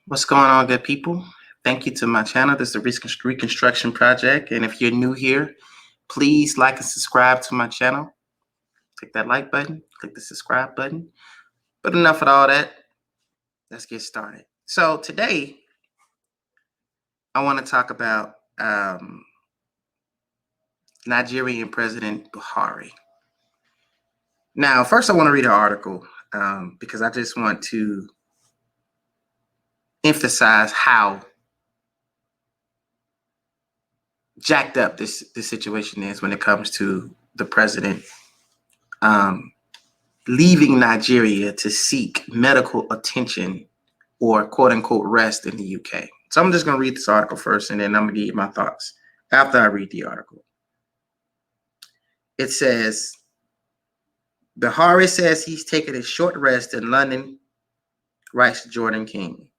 What's going on, good people? Thank you to my channel. This is the Reconstruction Project. And if you're new here, please like and subscribe to my channel. Click that like button, click the subscribe button. But enough of all that. Let's get started. So today, I want to talk about Nigerian President Buhari. Now, first I want to read an article because I just want to emphasize how jacked up this situation is when it comes to the president leaving Nigeria to seek medical attention or quote unquote rest in the UK. So I'm just going to read this article first, and then I'm going to give you my thoughts after I read the article. It says, Buhari says he's taking a short rest in London, writes Jordan King.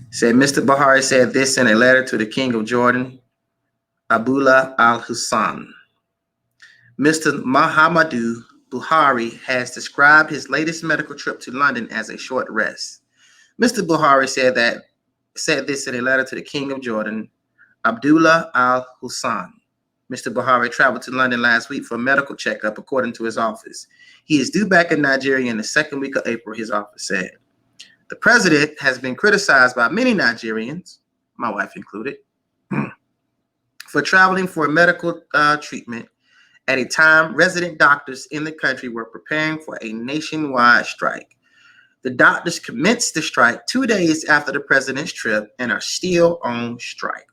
Said Mr. Buhari said this in a letter to the King of Jordan, Abdullah al-Hussein. Mr. Muhammadu Buhari has described his latest medical trip to London as a short rest. Mr. Buhari said this in a letter to the King of Jordan, Abdullah al-Hussein. Mr. Buhari traveled to London last week for a medical checkup, according to his office. He is due back in Nigeria in the second week of April, his office said. The president has been criticized by many Nigerians, my wife included, for traveling for medical treatment at a time resident doctors in the country were preparing for a nationwide strike. The doctors commenced the strike 2 days after the president's trip and are still on strike.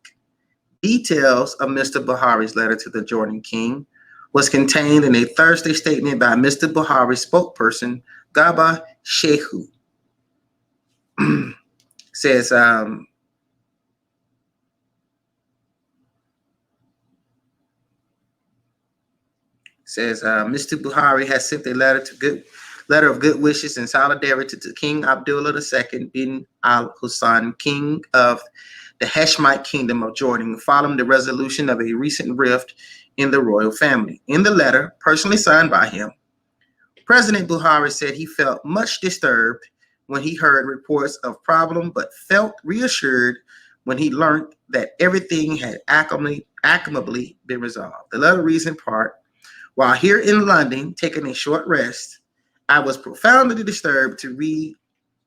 Details of Mr. Buhari's letter to the Jordan King was contained in a Thursday statement by Mr. Buhari's spokesperson, Garba Shehu. Says, Mr. Buhari has sent a letter of good wishes and solidarity to King Abdullah II bin al-Hussein, king of the Hashemite Kingdom of Jordan, following the resolution of a recent rift in the royal family. In the letter, personally signed by him, President Buhari said he felt much disturbed when he heard reports of problems, but felt reassured when he learned that everything had amicably been resolved. The letter reads in part, while here in London taking a short rest, I was profoundly disturbed to read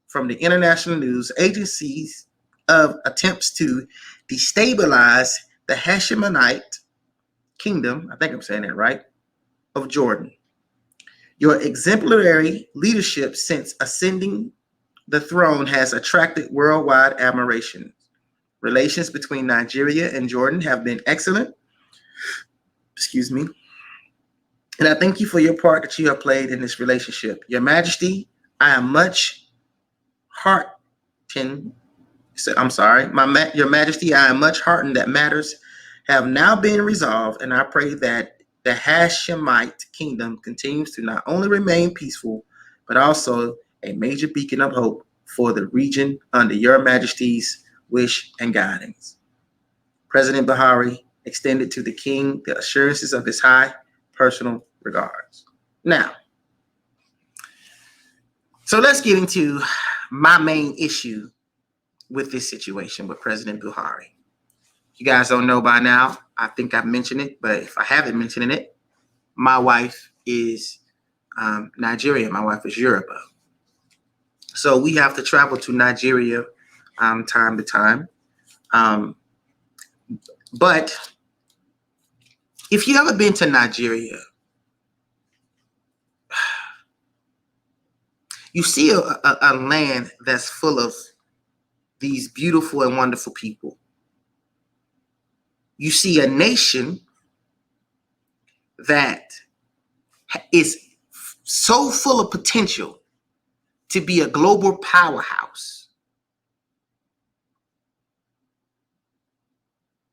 from the international news agencies of attempts to destabilize the Hashemite Kingdom, I think I'm saying that right, of Jordan. Your exemplary leadership since ascending the throne has attracted worldwide admiration. Relations between Nigeria and Jordan have been excellent. Excuse me. And I thank you for your part that you have played in this relationship. Your Majesty, I am much heartened. Your Majesty, I am much heartened that matters have now been resolved, and I pray that the Hashemite Kingdom continues to not only remain peaceful, but also a major beacon of hope for the region under your Majesty's wish and guidance. President Buhari extended to the King the assurances of his high personal regards. Now, so let's get into my main issue with this situation with President Buhari. You guys don't know by now, I think I've mentioned it, but if I haven't mentioned it, my wife is Nigerian. My wife is Yoruba. So we have to travel to Nigeria time to time. But if you ever been to Nigeria, you see a land that's full of these beautiful and wonderful people. You see a nation that is so full of potential to be a global powerhouse.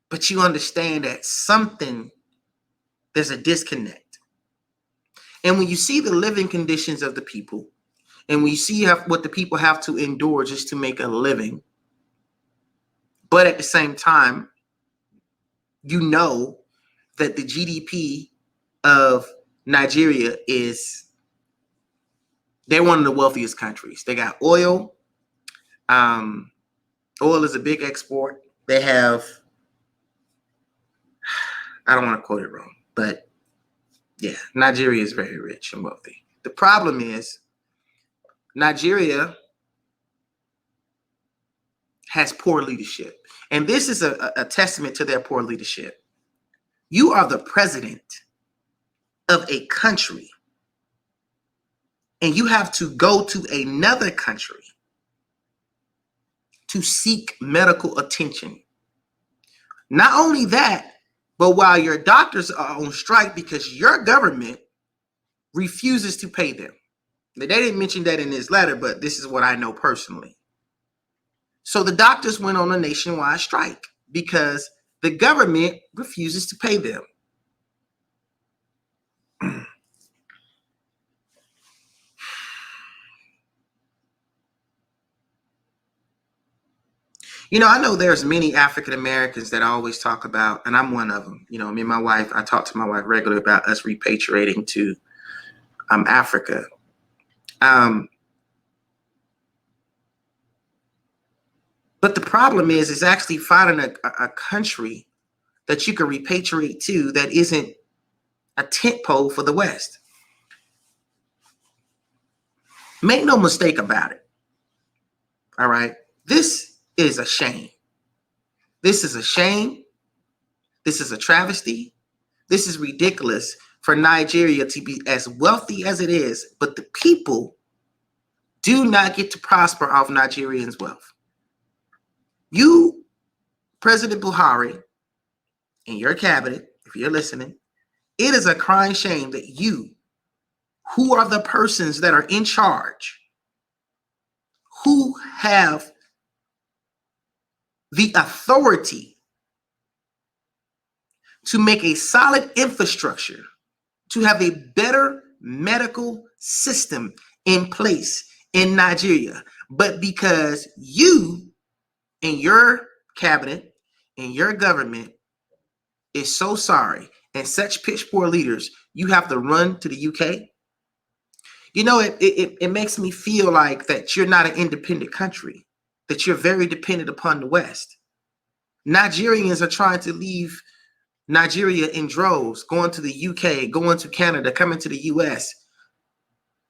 But you understand that there's a disconnect. And when you see the living conditions of the people, and when you see what the people have to endure just to make a living, but at the same time, you know that the GDP of Nigeria they're one of the wealthiest countries. They got oil, Oil is a big export. They have, I don't want to quote it wrong, but yeah, Nigeria is very rich and wealthy. The problem is Nigeria has poor leadership. And this is a testament to their poor leadership. You are the president of a country, and you have to go to another country to seek medical attention. Not only that, but while your doctors are on strike because your government refuses to pay them. They didn't mention that in this letter, but this is what I know personally. So the doctors went on a nationwide strike because the government refuses to pay them. I know there's many African Americans that I always talk about, and I'm one of them. Me and my wife, I talk to my wife regularly about us repatriating to Africa. But the problem is actually finding a country that you can repatriate to that isn't a tent pole for the West. Make no mistake about it. All right. This is a shame. This is a shame. This is a travesty. This is ridiculous for Nigeria to be as wealthy as it is, but the people do not get to prosper off Nigerians' wealth. You, President Buhari, and your cabinet, if you're listening, it is a crying shame that you, who are the persons that are in charge, who have the authority to make a solid infrastructure, to have a better medical system in place in Nigeria, but because you and your cabinet and your government is so sorry and such pitch poor leaders, you have to run to the UK. It makes me feel like that you're not an independent country, that you're very dependent upon the West. Nigerians are trying to leave Nigeria in droves, going to the UK, going to Canada, coming to the US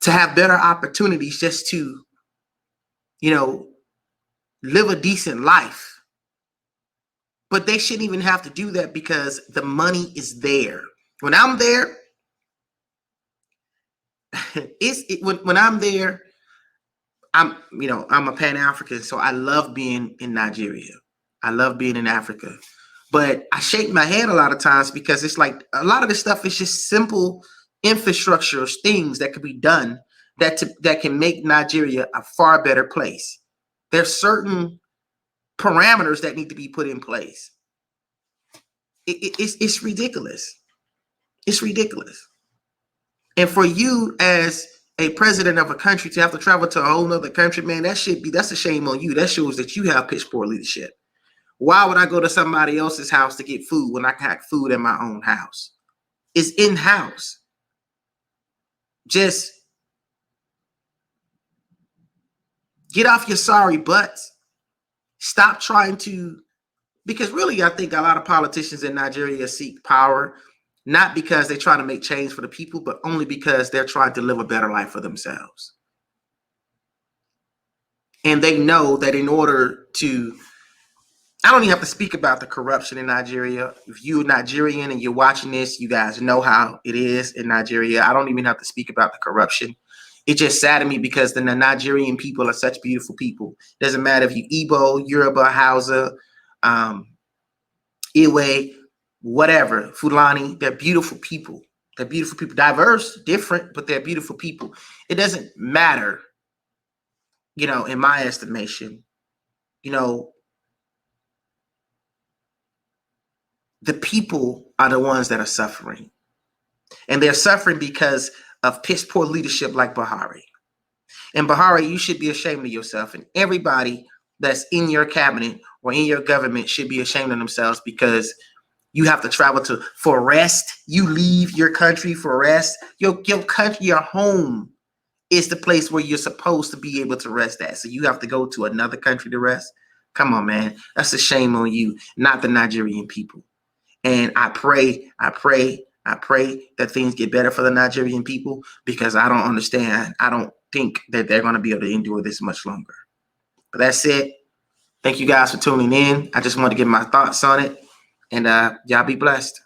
to have better opportunities just to, live a decent life. But they shouldn't even have to do that because the money is there. When I'm there, when I'm there, I'm a Pan-African, so I love being in Nigeria. I love being in Africa. But I shake my head a lot of times because it's like a lot of this stuff is just simple infrastructure things that could be done that can make Nigeria a far better place. There's certain parameters that need to be put in place. It's ridiculous. It's ridiculous. And for you as a president of a country to have to travel to a whole nother country, man, that's a shame on you. That shows that you have pitch poor leadership. Why would I go to somebody else's house to get food when I can have food in my own house? It's in-house. Just get off your sorry butts. Stop trying to, because really I think a lot of politicians in Nigeria seek power, not because they're trying to make change for the people, but only because they're trying to live a better life for themselves. And they know that in order to, I don't even have to speak about the corruption in Nigeria. If you're Nigerian and you're watching this, you guys know how it is in Nigeria. I don't even have to speak about the corruption. It just saddened me because the Nigerian people are such beautiful people. Doesn't matter if you Igbo, Yoruba, Hausa, Iwe, whatever, Fulani, they're beautiful people. They're beautiful people, diverse, different, but they're beautiful people. It doesn't matter, in my estimation, the people are the ones that are suffering. And they're suffering because of piss poor leadership like Buhari. And Buhari, you should be ashamed of yourself. And everybody that's in your cabinet or in your government should be ashamed of themselves because you have to travel for rest. You leave your country for rest. Your country, your home is the place where you're supposed to be able to rest at. So you have to go to another country to rest. Come on, man. That's a shame on you, not the Nigerian people. And I pray that things get better for the Nigerian people, because I don't understand. I don't think that they're going to be able to endure this much longer. But that's it. Thank you guys for tuning in. I just want to give my thoughts on it. And y'all be blessed.